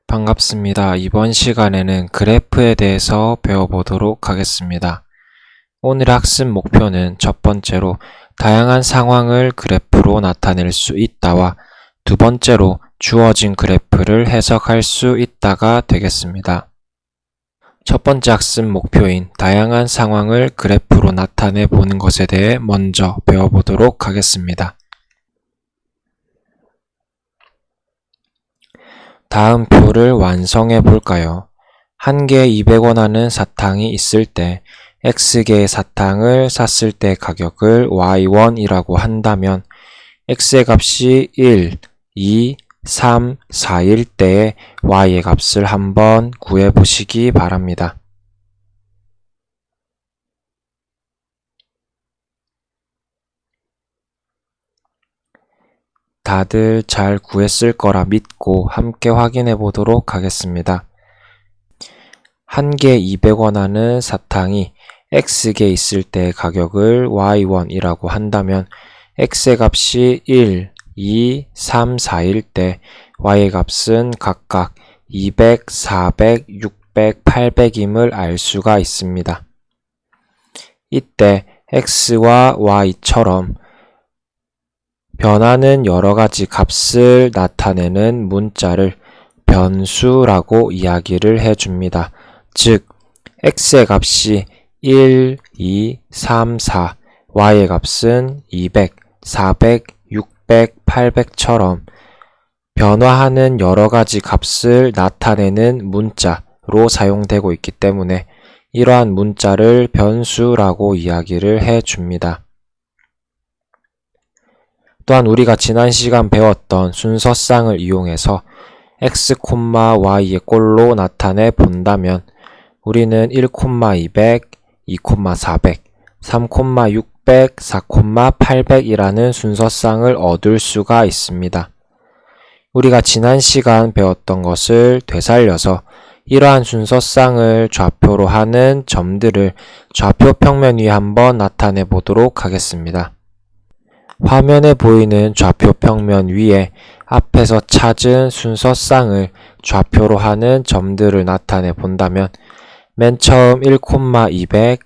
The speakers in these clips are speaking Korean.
반갑습니다. 이번 시간에는 그래프에 대해서 배워보도록 하겠습니다. 오늘의 학습 목표는 첫 번째로 다양한 상황을 그래프로 나타낼 수 있다와 두 번째로 주어진 그래프를 해석할 수 있다가 되겠습니다. 첫 번째 학습 목표인 다양한 상황을 그래프로 나타내 보는 것에 대해 먼저 배워보도록 하겠습니다. 다음 표를 완성해 볼까요? 한 개 200원 하는 사탕이 있을 때 X개의 사탕을 샀을 때 가격을 Y1이라고 한다면 X의 값이 1, 2, 3, 4일 때의 Y의 값을 한번 구해 보시기 바랍니다. 다들 잘 구했을 거라 믿고 함께 확인해 보도록 하겠습니다. 한 개 200원 하는 사탕이 X개 있을 때 가격을 Y1이라고 한다면 X의 값이 1, 2, 3, 4일 때 Y의 값은 각각 200, 400, 600, 800임을 알 수가 있습니다. 이때 X와 Y처럼 변하는 여러가지 값을 나타내는 문자를 변수라고 이야기를 해줍니다. 즉, X의 값이 1, 2, 3, 4, Y의 값은 200, 400, 600, 800처럼 변화하는 여러가지 값을 나타내는 문자로 사용되고 있기 때문에 이러한 문자를 변수라고 이야기를 해줍니다. 또한 우리가 지난 시간 배웠던 순서쌍을 이용해서 x, y의 꼴로 나타내 본다면 우리는 1, 200, 2, 400, 3, 600, 4, 800이라는 순서쌍을 얻을 수가 있습니다. 우리가 지난 시간 배웠던 것을 되살려서 이러한 순서쌍을 좌표로 하는 점들을 좌표 평면 위에 한번 나타내 보도록 하겠습니다. 화면에 보이는 좌표 평면 위에 앞에서 찾은 순서쌍을 좌표로 하는 점들을 나타내 본다면 맨 처음 1, 200,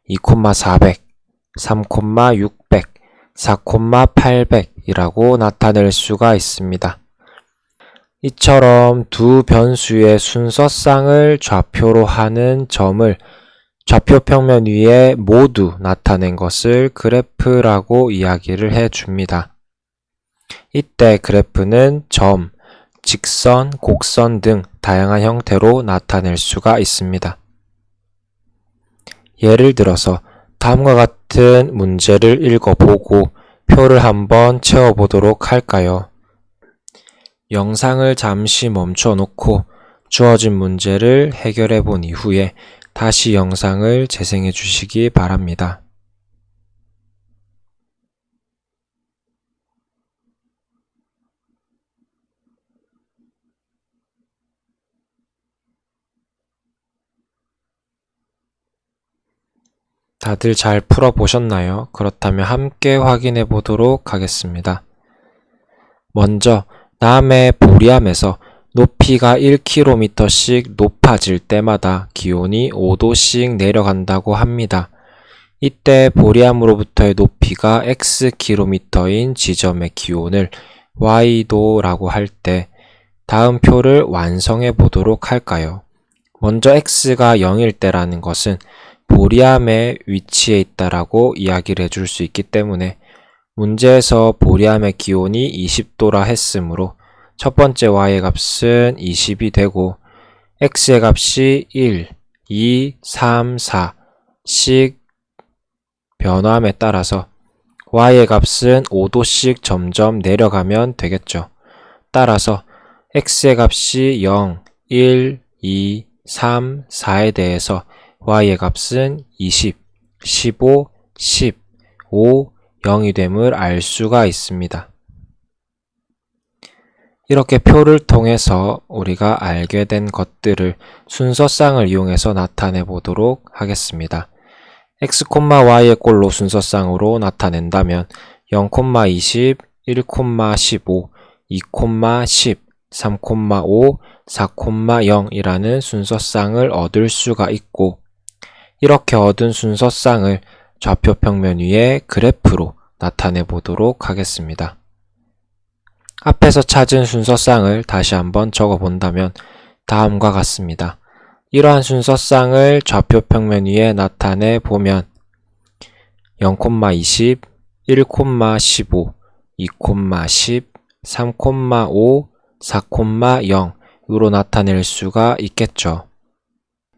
2, 400, 3, 600, 4, 800이라고 나타낼 수가 있습니다. 이처럼 두 변수의 순서쌍을 좌표로 하는 점을 좌표 평면 위에 모두 나타낸 것을 그래프라고 이야기를 해줍니다. 이때 그래프는 점, 직선, 곡선 등 다양한 형태로 나타낼 수가 있습니다. 예를 들어서 다음과 같은 문제를 읽어보고 표를 한번 채워보도록 할까요? 영상을 잠시 멈춰 놓고 주어진 문제를 해결해 본 이후에 다시 영상을 재생해 주시기 바랍니다. 다들 잘 풀어보셨나요? 그렇다면 함께 확인해 보도록 하겠습니다. 먼저 남해 보리암에서 높이가 1km씩 높아질 때마다 기온이 5도씩 내려간다고 합니다. 이때 보리암으로부터의 높이가 xkm인 지점의 기온을 y도라고 할 때 다음 표를 완성해 보도록 할까요? 먼저 x가 0일 때라는 것은 보리암의 위치에 있다라고 이야기를 해줄 수 있기 때문에 문제에서 보리암의 기온이 20도라 했으므로 첫 번째 y의 값은 20이 되고 x의 값이 1, 2, 3, 4씩 변함에 따라서 y의 값은 5도씩 점점 내려가면 되겠죠. 따라서 x의 값이 0, 1, 2, 3, 4에 대해서 y의 값은 20, 15, 10, 5, 0이 됨을 알 수가 있습니다. 이렇게 표를 통해서 우리가 알게 된 것들을 순서쌍을 이용해서 나타내 보도록 하겠습니다. x, y의 꼴로 순서쌍으로 나타낸다면 0, 20, 1, 15, 2, 10, 3,5, 4,0이라는 순서쌍을 얻을 수가 있고, 이렇게 얻은 순서쌍을 좌표 평면 위에 그래프로 나타내 보도록 하겠습니다. 앞에서 찾은 순서쌍을 다시 한번 적어 본다면 다음과 같습니다. 이러한 순서쌍을 좌표 평면 위에 나타내 보면 0,20, 1,15, 2,10, 3,5, 4,0으로 나타낼 수가 있겠죠.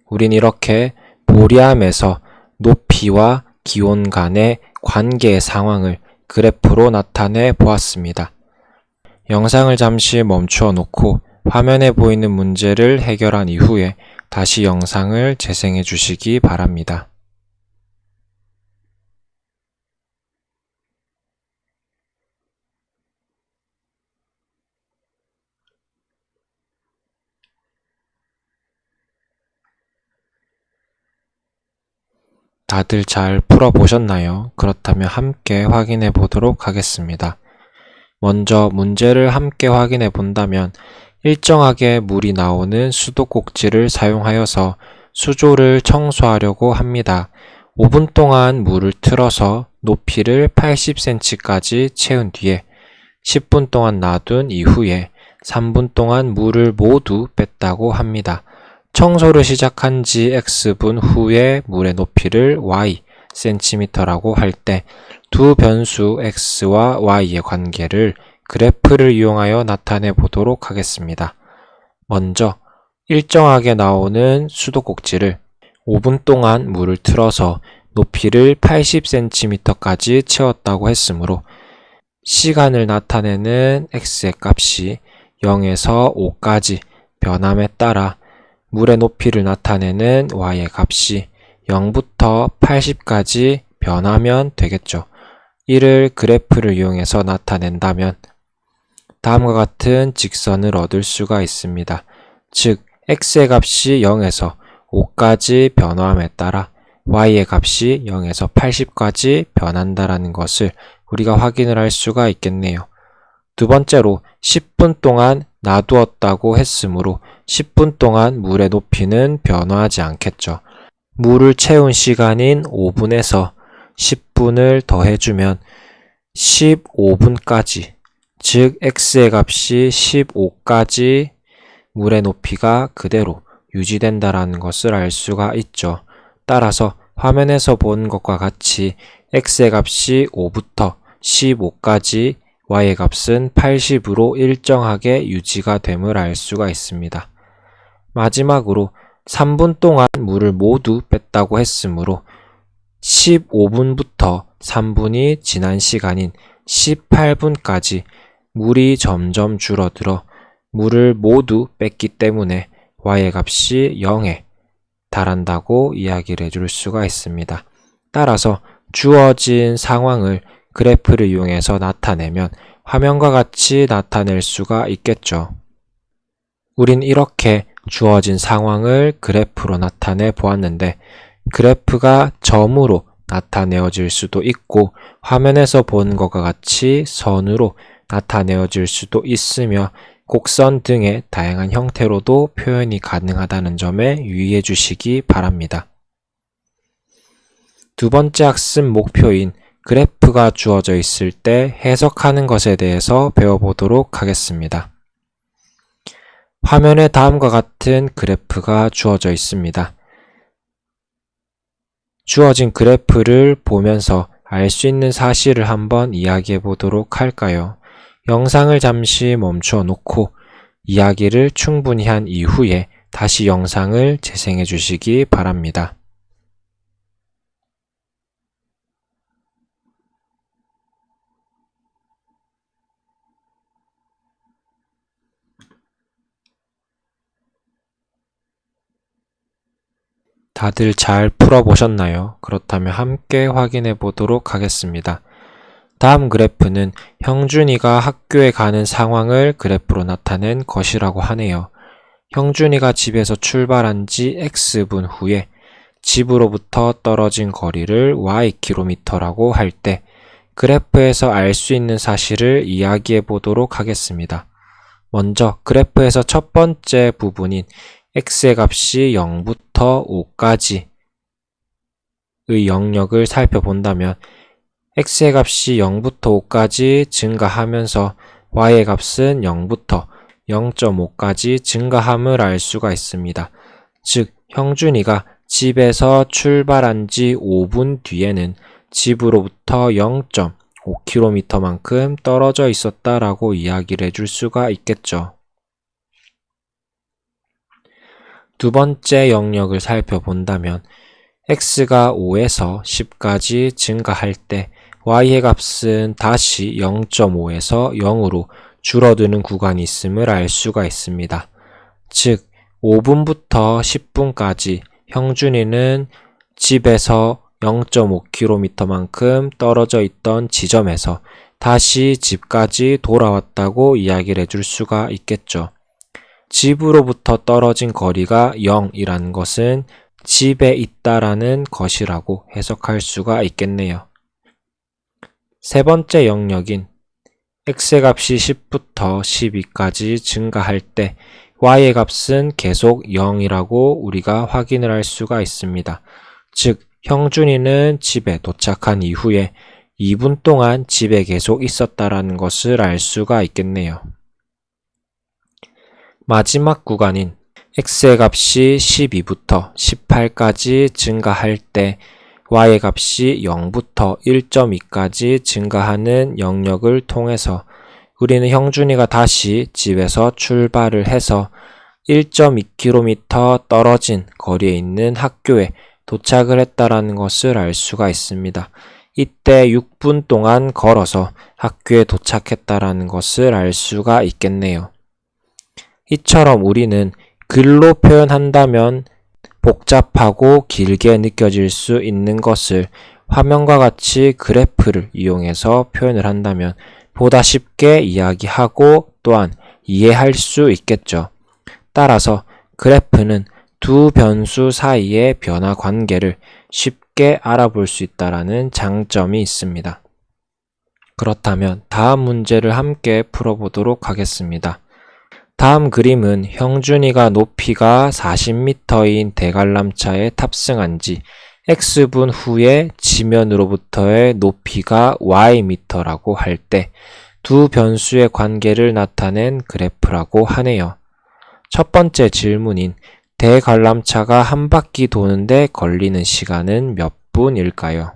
우린 이렇게 보리암에서 높이와 기온 간의 관계의 상황을 그래프로 나타내 보았습니다. 영상을 잠시 멈추어 놓고 화면에 보이는 문제를 해결한 이후에 다시 영상을 재생해 주시기 바랍니다. 다들 잘 풀어보셨나요? 그렇다면 함께 확인해 보도록 하겠습니다. 먼저 문제를 함께 확인해 본다면 일정하게 물이 나오는 수도꼭지를 사용하여서 수조를 청소하려고 합니다. 5분 동안 물을 틀어서 높이를 80cm까지 채운 뒤에 10분 동안 놔둔 이후에 3분 동안 물을 모두 뺐다고 합니다. 청소를 시작한 지 X분 후에 물의 높이를 Y cm라고 할 때 두 변수 X와 Y의 관계를 그래프를 이용하여 나타내 보도록 하겠습니다. 먼저 일정하게 나오는 수도꼭지를 5분 동안 물을 틀어서 높이를 80cm까지 채웠다고 했으므로 시간을 나타내는 X의 값이 0에서 5까지 변함에 따라 물의 높이를 나타내는 Y의 값이 0부터 80까지 변하면 되겠죠. 이를 그래프를 이용해서 나타낸다면 다음과 같은 직선을 얻을 수가 있습니다. 즉, X의 값이 0에서 5까지 변화함에 따라 Y의 값이 0에서 80까지 변한다라는 것을 우리가 확인을 할 수가 있겠네요. 두 번째로 10분 동안 놔두었다고 했으므로 10분 동안 물의 높이는 변화하지 않겠죠. 물을 채운 시간인 5분에서 10분을 더해주면 15분까지, 즉 X의 값이 15까지 물의 높이가 그대로 유지된다라는 것을 알 수가 있죠. 따라서 화면에서 본 것과 같이 X의 값이 5부터 15까지, Y의 값은 80으로 일정하게 유지가 됨을 알 수가 있습니다. 마지막으로 3분 동안 물을 모두 뺐다고 했으므로 15분부터 3분이 지난 시간인 18분까지 물이 점점 줄어들어 물을 모두 뺐기 때문에 Y의 값이 0에 달한다고 이야기를 해줄 수가 있습니다. 따라서 주어진 상황을 그래프를 이용해서 나타내면 화면과 같이 나타낼 수가 있겠죠. 우린 이렇게 주어진 상황을 그래프로 나타내 보았는데 그래프가 점으로 나타내어질 수도 있고 화면에서 본 것과 같이 선으로 나타내어질 수도 있으며 곡선 등의 다양한 형태로도 표현이 가능하다는 점에 유의해 주시기 바랍니다. 두 번째 학습 목표인 그래프가 주어져 있을 때 해석하는 것에 대해서 배워보도록 하겠습니다. 화면에 다음과 같은 그래프가 주어져 있습니다. 주어진 그래프를 보면서 알 수 있는 사실을 한번 이야기해 보도록 할까요? 영상을 잠시 멈추어 놓고 이야기를 충분히 한 이후에 다시 영상을 재생해 주시기 바랍니다. 다들 잘 풀어보셨나요? 그렇다면 함께 확인해 보도록 하겠습니다. 다음 그래프는 형준이가 학교에 가는 상황을 그래프로 나타낸 것이라고 하네요. 형준이가 집에서 출발한 지 X분 후에 집으로부터 떨어진 거리를 Ykm라고 할 때 그래프에서 알 수 있는 사실을 이야기해 보도록 하겠습니다. 먼저 그래프에서 첫 번째 부분인 x의 값이 0부터 5까지의 영역을 살펴본다면 x의 값이 0부터 5까지 증가하면서 y의 값은 0부터 0.5까지 증가함을 알 수가 있습니다. 즉, 형준이가 집에서 출발한 지 5분 뒤에는 집으로부터 0.5km만큼 떨어져 있었다라고 이야기를 해줄 수가 있겠죠. 두 번째 영역을 살펴본다면 x가 5에서 10까지 증가할 때 y의 값은 다시 0.5에서 0으로 줄어드는 구간이 있음을 알 수가 있습니다. 즉, 5분부터 10분까지 형준이는 집에서 0.5km만큼 떨어져 있던 지점에서 다시 집까지 돌아왔다고 이야기를 해줄 수가 있겠죠. 집으로부터 떨어진 거리가 0이라는 것은 집에 있다라는 것이라고 해석할 수가 있겠네요. 세 번째 영역인 x의 값이 10부터 12까지 증가할 때 y의 값은 계속 0이라고 우리가 확인을 할 수가 있습니다. 즉, 형준이는 집에 도착한 이후에 2분 동안 집에 계속 있었다라는 것을 알 수가 있겠네요. 마지막 구간인 x의 값이 12부터 18까지 증가할 때 y의 값이 0부터 1.2까지 증가하는 영역을 통해서 우리는 형준이가 다시 집에서 출발을 해서 1.2km 떨어진 거리에 있는 학교에 도착을 했다라는 것을 알 수가 있습니다. 이때 6분 동안 걸어서 학교에 도착했다라는 것을 알 수가 있겠네요. 이처럼 우리는 글로 표현한다면 복잡하고 길게 느껴질 수 있는 것을 화면과 같이 그래프를 이용해서 표현을 한다면 보다 쉽게 이야기하고 또한 이해할 수 있겠죠. 따라서 그래프는 두 변수 사이의 변화 관계를 쉽게 알아볼 수 있다는 장점이 있습니다. 그렇다면 다음 문제를 함께 풀어보도록 하겠습니다. 다음 그림은 형준이가 높이가 40m인 대관람차에 탑승한 지 x분 후에 지면으로부터의 높이가 ym라고 할 때 두 변수의 관계를 나타낸 그래프라고 하네요. 첫 번째 질문인 대관람차가 한 바퀴 도는데 걸리는 시간은 몇 분일까요?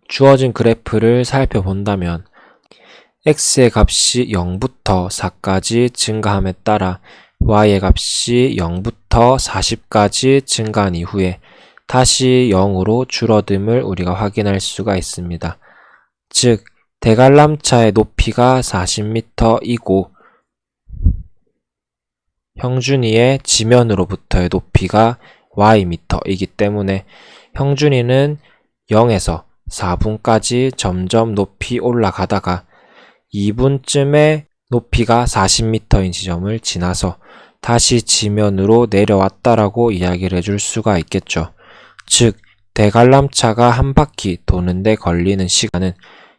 주어진 그래프를 살펴본다면 x의 값이 0부터 4까지 증가함에 따라 y의 값이 0부터 40까지 증가한 이후에 다시 0으로 줄어듦을 우리가 확인할 수가 있습니다. 즉, 대관람차의 높이가 40m이고 형준이의 지면으로부터의 높이가 ym이기 때문에 형준이는 0에서 4분까지 점점 높이 올라가다가 2분쯤에 높이가 40m인 지점을 지나서 다시 지면으로 내려왔다라고 이야기를 해줄 수가 있겠죠. 즉, 대관람차가 한 바퀴 도는데 걸리는 시간은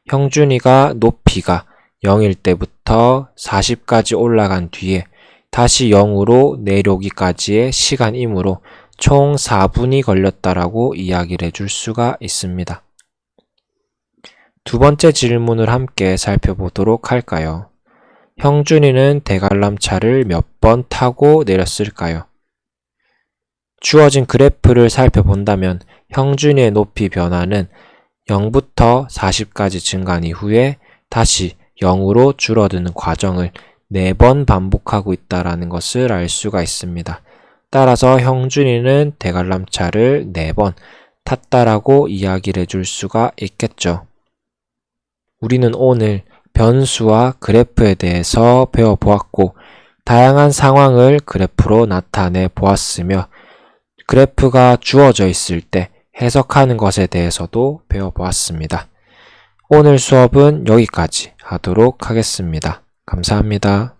형준이가 높이가 0일 때부터 40까지 올라간 뒤에 다시 0으로 내려오기까지의 시간이므로 총 4분이 걸렸다라고 이야기를 해줄 수가 있습니다. 두 번째 질문을 함께 살펴보도록 할까요? 형준이는 대관람차를 몇 번 타고 내렸을까요? 주어진 그래프를 살펴본다면 형준이의 높이 변화는 0부터 40까지 증가한 이후에 다시 0으로 줄어드는 과정을 4번 반복하고 있다는 것을 알 수가 있습니다. 따라서 형준이는 대관람차를 4번 탔다라고 이야기를 해줄 수가 있겠죠. 우리는 오늘 변수와 그래프에 대해서 배워보았고 다양한 상황을 그래프로 나타내 보았으며 그래프가 주어져 있을 때 해석하는 것에 대해서도 배워보았습니다. 오늘 수업은 여기까지 하도록 하겠습니다. 감사합니다.